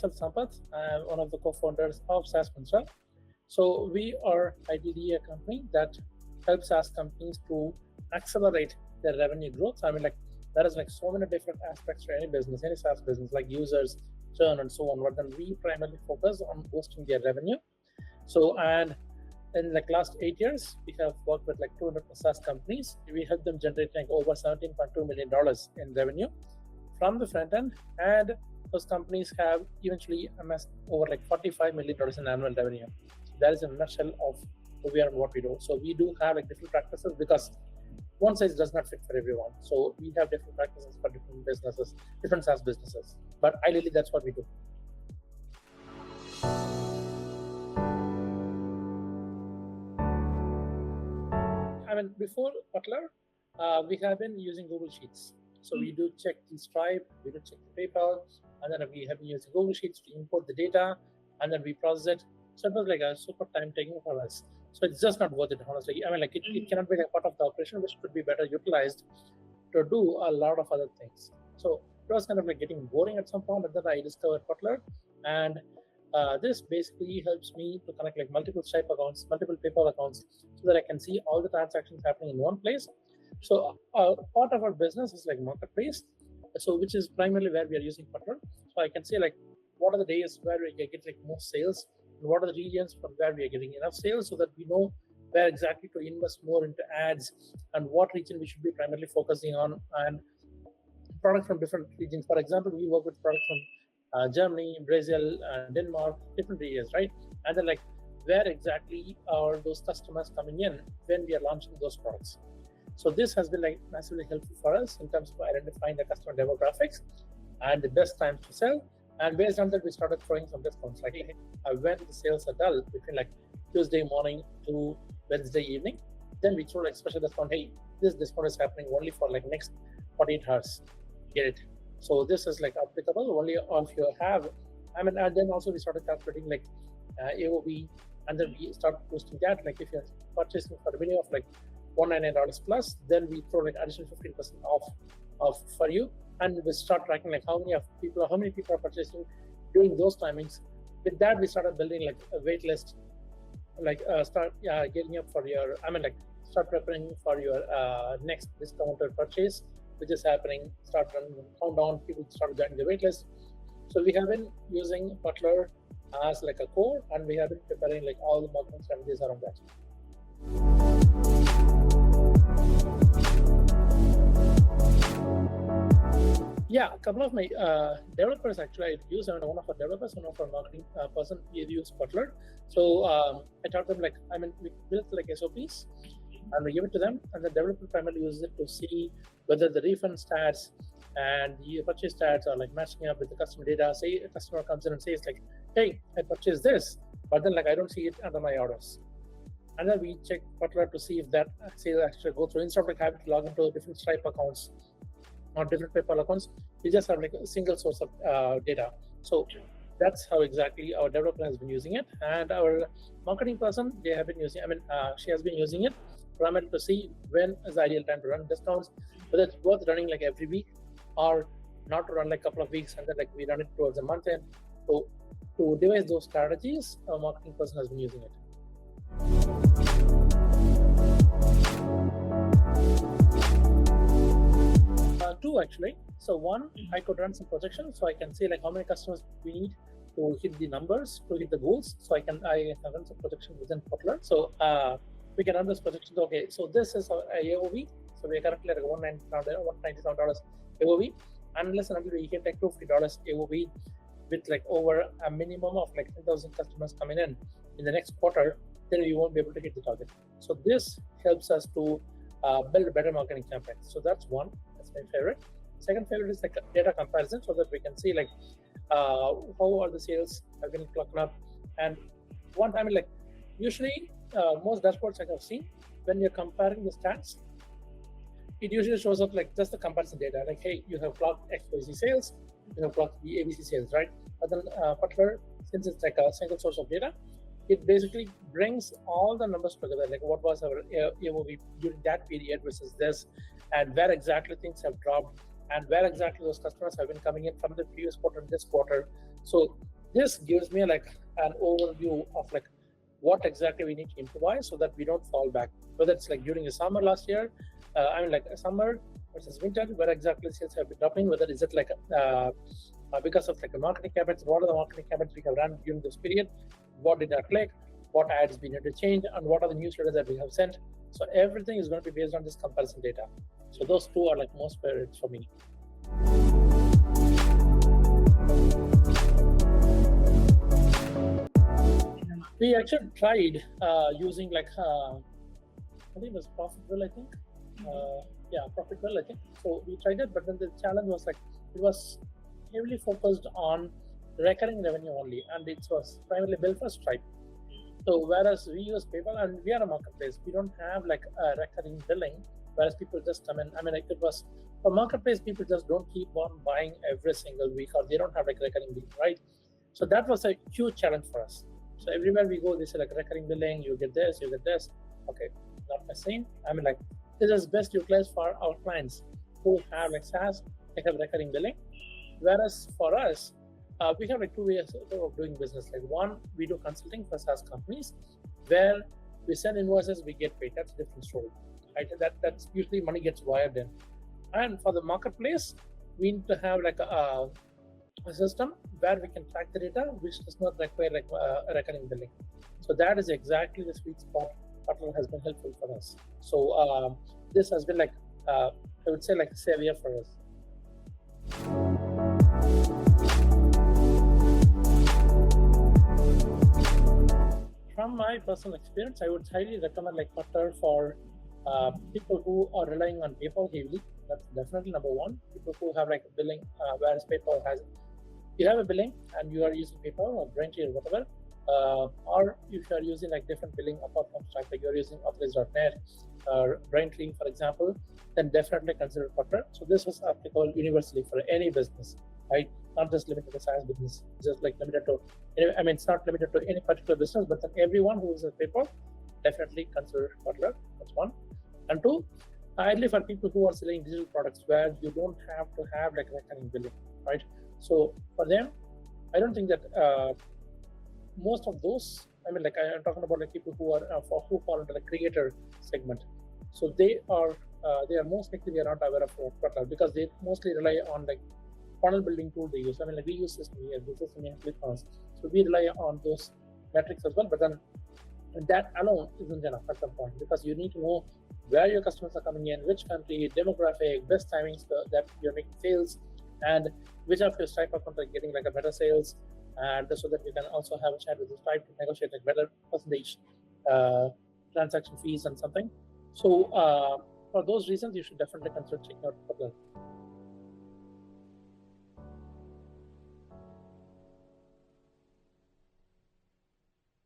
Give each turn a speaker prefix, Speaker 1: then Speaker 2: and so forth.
Speaker 1: myself, Sampath. I'm one of the co-founders of SaaSMantra. So we are ideally a company that helps SaaS companies to accelerate their revenue growth. I mean, like there is like so many different aspects to any business, any SaaS business, like users, churn, and so on. But then we primarily focus on boosting their revenue. So, and in like last 8 years, we have worked with like 200 SaaS companies. We help them generate like over $17.2 million in revenue from the front end, and those companies have eventually amassed over like $45 million in annual revenue. So that is a nutshell of who we are and what we do. So we do have like different practices because one size does not fit for everyone. So we have different practices for different businesses, different SaaS businesses. But ideally, that's what we do. I mean, before Putler, we have been using Google Sheets. So we do check the Stripe, we do check the PayPal, and then we have been using Google Sheets to import the data, and then we process it. So it was like a super time taking for us. So it's just not worth it, honestly. I mean, like it cannot be like part of the operation, which could be better utilized to do a lot of other things. So it was kind of like getting boring at some point, and then I discovered Putler, and this basically helps me to connect like multiple Stripe accounts, multiple PayPal accounts, so that I can see all the transactions happening in one place. So part of our business is like marketplace, so which is primarily where we are using Putler. So I can see like what are the days where we get like more sales, and what are the regions from where we are getting enough sales, so that we know where exactly to invest more into ads and what region we should be primarily focusing on, and products from different regions. For example, we work with products from Germany, Brazil, Denmark, different regions, right? And then like where exactly are those customers coming in when we are launching those products. So this has been like massively helpful for us in terms of identifying the customer demographics and the best times to sell. And based on that, we started throwing some discounts. Like when the sales are dull, between like Tuesday morning to Wednesday evening, then we throw like special discount. Hey, this discount is happening only for like next 48 hours. Get it? So this is like applicable only if you have. I mean, and then also we started calculating like AOV, and then we start posting that. Like if you're purchasing for a video of like $199 plus, then we throw like additional 15% off for you, and we start tracking like how many people are purchasing during those timings. With that, we started building like a wait list, like start getting up for your, I mean, like start preparing for your next discounted purchase, which is happening. Start running countdown, people start joining the wait list. So we have been using Putler as like a core, and we have been preparing like all the marketing strategies around that. Yeah, a couple of my developers actually I use, and one of our developers, one of our marketing person, we use Putler. So I taught them like, I mean, we built like SOPs, and we give it to them, and the developer primarily uses it to see whether the refund stats and the purchase stats are like matching up with the customer data. Say a customer comes in and says like, hey, I purchased this, but then like I don't see it under my orders. And then we check Putler to see if that sale actually go through. Instead of like having to log into different Stripe accounts or different PayPal accounts, we just have like a single source of data. So that's how exactly our developer has been using it. And our marketing person, they have been using, I mean, she has been using it primarily to see when is the ideal time to run discounts, whether it's worth running like every week or not to run like a couple of weeks, and then like we run it towards a month end. So to devise those strategies, our marketing person has been using it. Two actually. So one, I could run some projections, so I can see like how many customers we need to hit the numbers, to hit the goals. So I can run some projection within Putler. So we can run this projection. Okay, so this is our AOV. So we are currently at $197 AOV. Unless and until we hit like $250 AOV with like over a minimum of like 10,000 customers coming in the next quarter, then we won't be able to hit the target. So this helps us to build a better marketing campaign. So that's one. That's my favorite. Second favorite is like data comparison, so that we can see like how are the sales have been clocking up. And one time, like usually most dashboards I have seen, when you're comparing the stats, it usually shows up like just the comparison data, like, hey, you have clocked XYZ sales, you have clocked the ABC sales, right? But then Putler, since it's like a single source of data, it basically brings all the numbers together, like what was our AOV during that period versus this, and where exactly things have dropped, and where exactly those customers have been coming in from the previous quarter and this quarter. So this gives me like an overview of like what exactly we need to improvise so that we don't fall back. Whether it's like during the summer last year, like a summer versus winter, where exactly sales have been dropping, whether is it like because of like the marketing campaigns, what are the marketing campaigns we have run during this period, what did that click, what ads we need to change, and what are the newsletters that we have sent. So everything is going to be based on this comparison data. So those two are like most favorites for me. We actually tried using like I think it was Profitable, I think. Yeah, Profitable, I think. So we tried it, but then the challenge was like it was heavily focused on recurring revenue only, and it was primarily built for Stripe. So whereas we use PayPal and we are a marketplace, we don't have like a recurring billing. Whereas people just come in. I mean, like it was for marketplace, people just don't keep on buying every single week, or they don't have like recurring billing, right? So that was a huge challenge for us. So everywhere we go, they say like recurring billing, you get this, you get this. Okay, not the same. I mean, like this is best utilized for our clients who have like SaaS, they have recurring billing. Whereas for us, we have like two ways of doing business. Like one, we do consulting for SaaS companies, where we send invoices, we get paid. That's a different story, right? That's usually money gets wired in. And for the marketplace, we need to have like a system where we can track the data, which does not require like a recurring billing. So that is exactly the sweet spot Putler has been helpful for us. So this has been like I would say like a savior for us. From my personal experience, I would highly recommend like Putler for people who are relying on PayPal heavily. That's definitely number one. People who have like a billing, whereas PayPal has, you have a billing and you are using PayPal or Braintree or whatever, or if you are using like different billing apart from Stripe, like you're using Authorize.net or Braintree, for example, then definitely consider Putler. So this was applicable universally for any business, right? Not just limited to SaaS business, just like limited to, I mean, it's not limited to any particular business, but then everyone who uses PayPal, definitely consider Putler. That's one. And two, ideally for people who are selling digital products where you don't have to have like recurring billing, right? So for them, I don't think that most of those, I mean, like I'm talking about like people who are who fall into the creator segment. So they are most likely they are not aware of Putler because they mostly rely on like funnel building tool they use. I mean, like we use System ClickFunnels, so we rely on those metrics as well. But then that alone isn't enough at some point because you need to know where your customers are coming in, which country, demographic, best timings that you're making sales, and which of your Stripe accounts are getting like a better sales, and so that you can also have a chat with the Stripe to negotiate like better percentage transaction fees and something. So for those reasons, you should definitely consider checking out Putler.